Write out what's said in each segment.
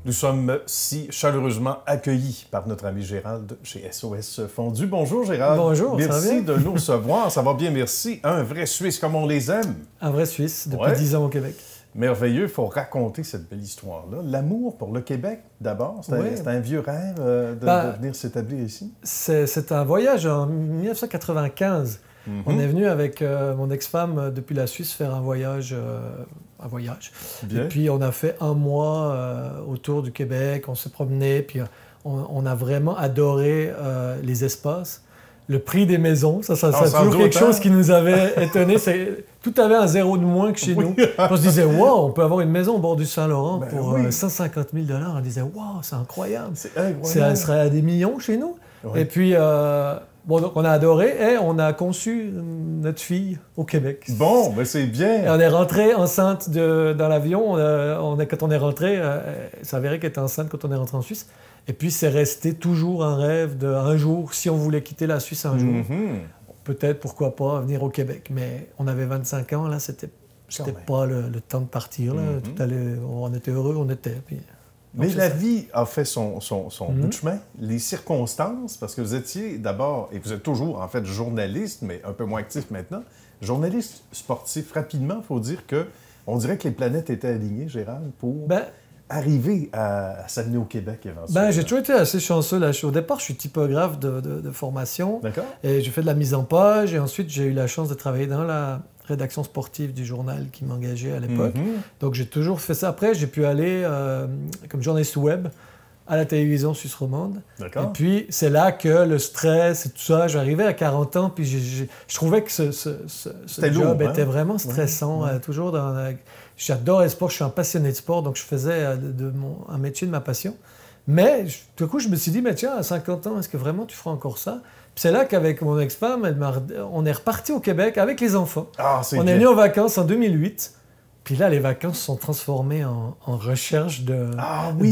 Nous sommes si chaleureusement accueillis par notre ami Gérald chez SOS Fondue. Bonjour Gérald. Bonjour, ça va merci bien? de nous recevoir. Ça va bien, merci. Un vrai Suisse comme on les aime. Un vrai Suisse, depuis 10 ans au Québec. Merveilleux, il faut raconter cette belle histoire-là. L'amour pour le Québec, d'abord, c'était un vieux rêve de venir s'établir ici? C'est un voyage en 1995. On est venu avec mon ex-femme depuis la Suisse faire un voyage. Bien. Et puis on a fait un mois autour du Québec, on s'est promené, puis on a vraiment adoré les espaces. Le prix des maisons, ça c'est toujours quelque chose qui nous avait étonné. Tout avait un zéro de moins que chez nous. On se disait, wow, on peut avoir une maison au bord du Saint-Laurent pour 150 000 $. On disait, wow, c'est incroyable. Ça serait à des millions chez nous. Ouais. Et puis, donc on a adoré et on a conçu notre fille au Québec. Bon, ben c'est bien. Et on est rentré enceinte dans l'avion. Quand on est rentré, il s'avérait qu'elle était enceinte quand on est rentré en Suisse. Et puis, c'est resté toujours un rêve d'un jour, si on voulait quitter la Suisse un jour, peut-être, pourquoi pas, venir au Québec. Mais on avait 25 ans, là, c'était pas le temps de partir. Là. Tout allait, on était heureux, on était. Puis, mais la vie a fait son bout de chemin. Les circonstances, parce que vous étiez d'abord, et vous êtes toujours, en fait, journaliste, mais un peu moins actif maintenant, journaliste sportif. Rapidement, il faut dire que on dirait que les planètes étaient alignées, Gérald, pour... arriver à s'amener au Québec éventuellement? J'ai toujours été assez chanceux. Là. Au départ, je suis typographe de formation. D'accord. Et j'ai fait de la mise en page. Et ensuite, j'ai eu la chance de travailler dans la rédaction sportive du journal qui m'engageait à l'époque. Donc, j'ai toujours fait ça. Après, j'ai pu aller comme journaliste web à la télévision suisse romande. D'accord. Et puis, c'est là que le stress et tout ça, j'arrivais à 40 ans, puis je trouvais que ce job était vraiment stressant. Toujours dans... J'adore le sport, je suis un passionné de sport, donc je faisais un métier de ma passion. Mais tout à coup, je me suis dit, mais tiens, à 50 ans, est-ce que vraiment tu feras encore ça? Puis c'est là qu'avec mon ex-femme, on est reparti au Québec avec les enfants. On est venu en vacances en 2008. Puis là, les vacances sont transformées en recherche de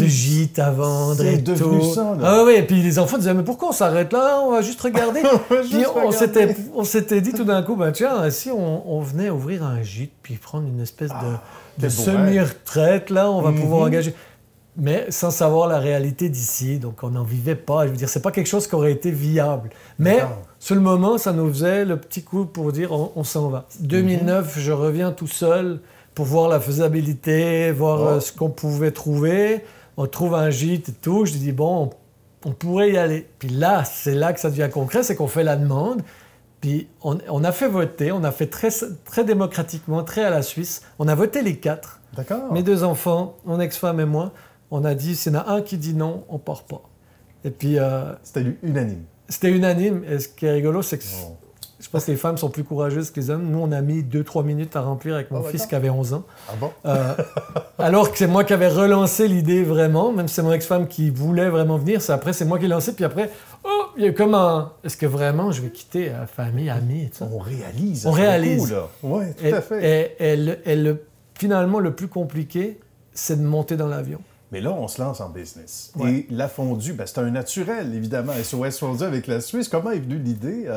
gîtes à vendre et tout. C'est devenu ça, là. Ah oui, et puis les enfants disaient, mais pourquoi on s'arrête là? On va juste regarder. Puis on s'était dit tout d'un coup, ben tiens, si on venait ouvrir un gîte, puis prendre une espèce de semi-retraite, là, on va pouvoir engager. Mais sans savoir la réalité d'ici, donc on n'en vivait pas. Je veux dire, c'est pas quelque chose qui aurait été viable. Mais sur le moment, ça nous faisait le petit coup pour dire, on s'en va. 2009, je reviens tout seul pour voir la faisabilité, voir ce qu'on pouvait trouver. On trouve un gîte et tout. Je dis, bon, on pourrait y aller. Puis là, c'est là que ça devient concret, c'est qu'on fait la demande. Puis on a fait voter, on a fait très, très démocratiquement, très à la Suisse. On a voté les 4. D'accord. Mes 2 enfants, mon ex-femme et moi. On a dit, s'il y en a un qui dit non, on part pas. Et puis... c'était unanime. C'était unanime. Et ce qui est rigolo, c'est que je pense que les femmes sont plus courageuses que les hommes. Nous, on a mis 2-3 minutes à remplir avec mon fils qui avait 11 ans. Ah bon? Alors que c'est moi qui avais relancé l'idée vraiment, même si c'est mon ex-femme qui voulait vraiment venir. Après, c'est moi qui l'ai lancé. Puis après, il y a eu comme un... Est-ce que vraiment je vais quitter famille, amis et tout ça? On réalise. On réalise. Oui, tout à fait. Et finalement, le plus compliqué, c'est de monter dans l'avion. Mais là, on se lance en business. Et la fondue, c'est un naturel, évidemment. SOS Fondue avec la Suisse. Comment est venue l'idée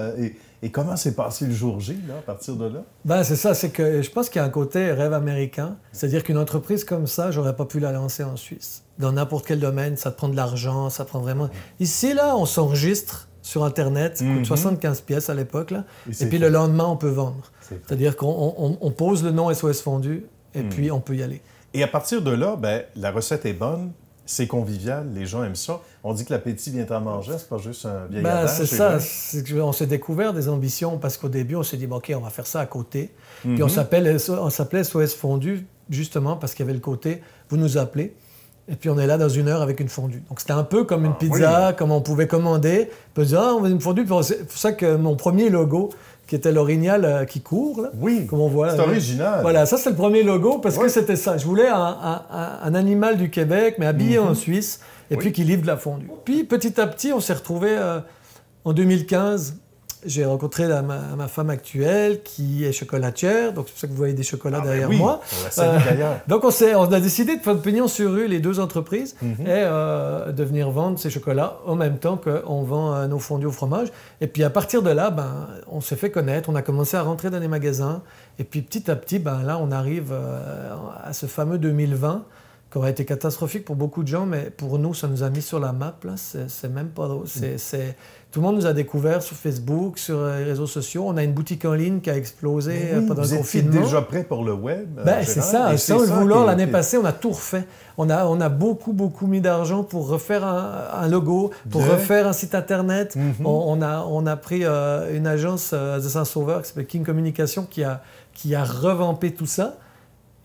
et comment s'est passé le jour J, là, à partir de là? C'est ça. C'est que je pense qu'il y a un côté rêve américain. C'est-à-dire qu'une entreprise comme ça, j'aurais pas pu la lancer en Suisse. Dans n'importe quel domaine, ça te prend de l'argent, ça prend vraiment... Ici, là, on s'enregistre sur Internet. Ça coûte 75 pièces à l'époque, là. Et puis le lendemain, on peut vendre. C'est-à-dire qu'on pose le nom SOS Fondue et puis on peut y aller. Et à partir de là, la recette est bonne, c'est convivial, les gens aiment ça. On dit que l'appétit vient en manger, c'est pas juste un vieil adage. C'est ça. On s'est découvert des ambitions parce qu'au début, on s'est dit, OK, on va faire ça à côté. Puis on s'appelait SOS Fondue, justement, parce qu'il y avait le côté, vous nous appelez, et puis on est là dans 1 heure avec une fondue. Donc c'était un peu comme une pizza, comme on pouvait commander. On peut dire, on veut une fondue. C'est pour ça que mon premier logo, qui était l'orignal qui court, là, comme on voit. C'est original. Voilà, ça c'est le premier logo parce que c'était ça. Je voulais un animal du Québec, mais habillé en Suisse, et puis qui livre de la fondue. Puis petit à petit, on s'est retrouvés en 2015. J'ai rencontré ma femme actuelle qui est chocolatière, donc c'est pour ça que vous voyez des chocolats derrière moi. On la salue d'ailleurs. Donc on a décidé de faire de pignon sur rue, les 2 entreprises, et de venir vendre ces chocolats en même temps qu'on vend nos fondus au fromage. Et puis à partir de là, on s'est fait connaître, on a commencé à rentrer dans les magasins, et puis petit à petit, là on arrive à ce fameux 2020. qui aurait été catastrophique pour beaucoup de gens, mais pour nous, ça nous a mis sur la map. Là. C'est même pas drôle. Tout le monde nous a découvert sur Facebook, sur les réseaux sociaux. On a une boutique en ligne qui a explosé pendant le confinement. Vous étiez déjà prêt pour le web? C'est ça. Sans le vouloir, l'année passée, on a tout refait. On a beaucoup mis d'argent pour refaire un logo, pour refaire un site Internet. On a pris une agence de Saint-Sauveur qui s'appelle King Communication qui a revampé tout ça.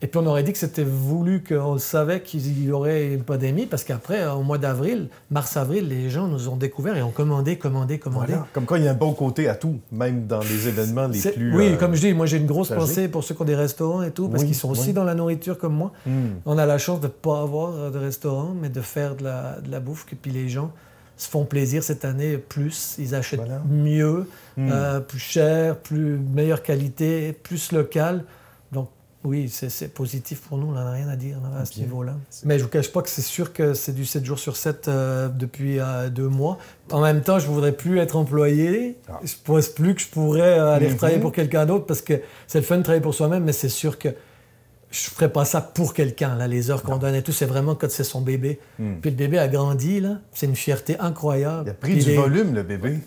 Et puis on aurait dit que c'était voulu, qu'on le savait qu'il y aurait une pandémie, parce qu'après, au mois d'avril, mars-avril, les gens nous ont découvert et ont commandé. Voilà. Comme quoi, il y a un bon côté à tout, même dans les événements les plus... Oui, comme je dis, moi j'ai une grosse pensée pour ceux qui ont des restaurants et tout, parce qu'ils sont aussi dans la nourriture comme moi. On a la chance de ne pas avoir de restaurant, mais de faire de la bouffe, et puis les gens se font plaisir cette année plus, ils achètent mieux, plus cher, meilleure qualité, plus local. Donc, oui, c'est positif pour nous, on n'a rien à dire à ce niveau-là. Mais je ne vous cache pas que c'est sûr que c'est du 7 jours sur 7 depuis 2 mois. En même temps, je ne voudrais plus être employé. Je ne pense plus que je pourrais aller travailler pour quelqu'un d'autre parce que c'est le fun de travailler pour soi-même, mais c'est sûr que je ne ferais pas ça pour quelqu'un. Là, les heures qu'on donne et tout, c'est vraiment quand c'est son bébé. Puis le bébé a grandi, là. C'est une fierté incroyable. Il a pris du volume, le bébé.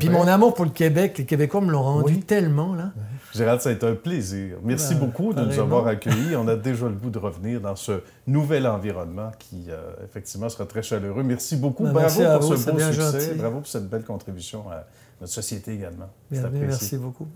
Puis mon amour pour le Québec, les Québécois me l'ont rendu tellement, là. Gérald, ça a été un plaisir. Merci beaucoup de nous avoir accueillis. On a déjà le goût de revenir dans ce nouvel environnement qui, effectivement, sera très chaleureux. Merci beaucoup. Bravo pour ce beau succès. Bravo pour cette belle contribution à notre société également. Merci beaucoup.